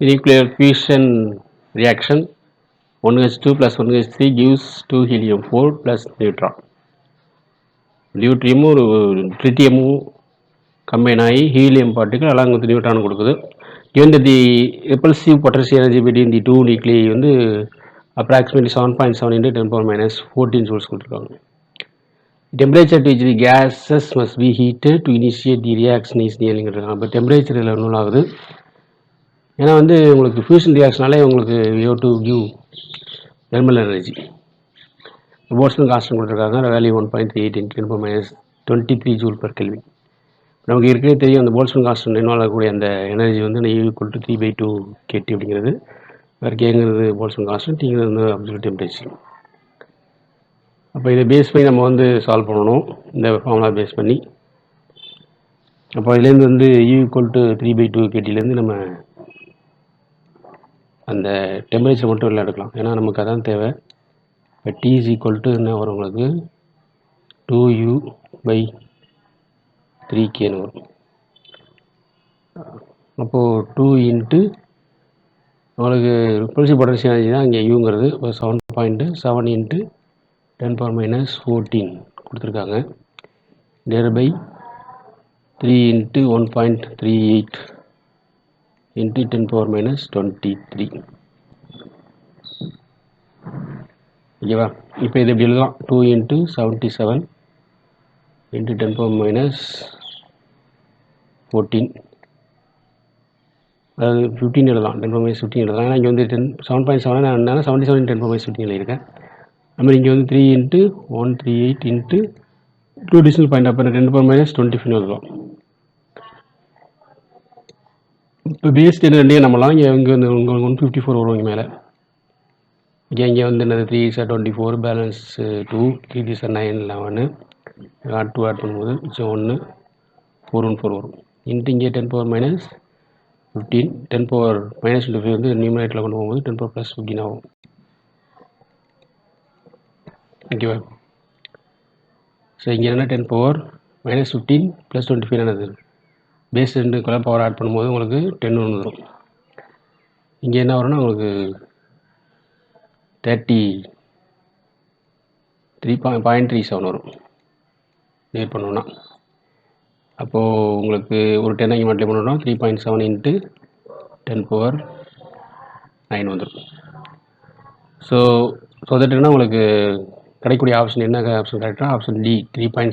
nuclear fusion reaction 1H2 plus 1H3 gives 2 helium-4 plus neutron. டியூட்ரியமும் ஒரு ட்ரிட்டியமும் combine ஆகி helium particle along with neutron கொடுக்குது. given that the repulsive potential energy between the two nuclei வந்து approximately 7.7 into 10 power minus 14 joules கொடுத்துருக்காங்க. temperature to which the gases must be heated to initiate the reaction is nearly-ங்கிறாங்க. அப்போ temperature இதில் நூல் ஆகுது. ஏன்னா வந்து உங்களுக்கு ஃபியூஷன் ரியாக்ஷனாலே உங்களுக்கு you to give thermal energy. Boltzmann constant கொடுத்துருக்காங்க. Value 1.38 into 10 power minus 23 joule per Kelvin. நமக்கு ஏற்கனவே தெரியும் அந்த போல்ட்ஸ்மேன் கான்ஸ்டன்ட் இன்வால்வ் ஆகக்கூடிய அந்த எனர்ஜி வந்து ஈக்குவல் டு 3/2 kT அப்படிங்கிறது. வேறு கேங்கிறது போல்ட்ஸ்மேன் கான்ஸ்டன்ட், டிங்கிறது வந்து அப்சல்யூட் டெம்பரேச்சர். அப்போ இதை பேஸ் பண்ணி நம்ம வந்து சால்வ் பண்ணணும், இந்த ஃபார்முலா பேஸ் பண்ணி. அப்போ இதுலேருந்து வந்து ஈக்குவல் டு 3/2 kTலேருந்து நம்ம அந்த டெம்பரேச்சர் மட்டும் வெளில எடுக்கலாம். ஏன்னா நமக்கு அதான் தேவை. இப்போ T இஸ் ஈக்குவல் டு என்ன வரும் உங்களுக்கு 2U/3Kன்னு வரும். அப்போது 2 இன்ட்டு உங்களுக்கு ரிப்பல்சிவ் பொட்டன்ஷியல் எனர்ஜி தான் இங்கே யூங்கிறது. இப்போ 7.7 இன்ட்டு 10 power minus 14 கொடுத்துருக்காங்க. Divided 3 into 1.38 into 10 power minus 23. ஓகேவா? இப்போ இது எப்படி எழுதலாம்? 2 இன்ட்டு 77 இன்ட்டு 10 power minus 14, அதாவது 15 எழுதலாம். 10 power minus 15 எழுதலாம். ஏன்னா இங்கே வந்து 7.7 நான் 77 10 power minus 15 எழுதியிருக்கேன். அதுமாதிரி இங்கே வந்து 3 இன்ட்டு 138 இன்ட்டு 2 டிசிமல் பாயிண்ட் அப்போ 10 power minus 25 எழுதலாம். இப்போ பேஸ் 10 ரெண்டே நம்மலாம் இங்கே வந்து உங்களுக்கு 154 வரும் இங்கே மேலே. இங்கே வந்து என்னது 3 is 24, balance 2, 3 is 9, 11, add 2 add பண்ணும்போது 1 414 வரும். இன்ட்டு இங்கே 10 power minus 15, 10 power minus 25 வந்து நியூமரேட்டரில் கொண்டு போகும்போது 10 power plus 15 ஆகும். ஓகேவா? ஸோ இங்கே என்ன 10 power minus 15 plus 25 என்னது பேஸ் 2 பவர் ஆட் பண்ணும்போது உங்களுக்கு 10 வந்துடும். இங்கே என்ன வரும்னா உங்களுக்கு 33.37 வரும் டிவைட் பண்ணோன்னா. அப்போது உங்களுக்கு ஒரு 10 இங்கே மல்டிப்ளை பண்ணோன்னா 3.7 இன்ட்டு 10 power 9 வந்துடும். ஸோ தட் என்ன உங்களுக்கு கிடைக்கக்கூடிய ஆப்ஷன் என்ன ஆப்ஷன் கரெக்டாக ஆப்ஷன் டி 3.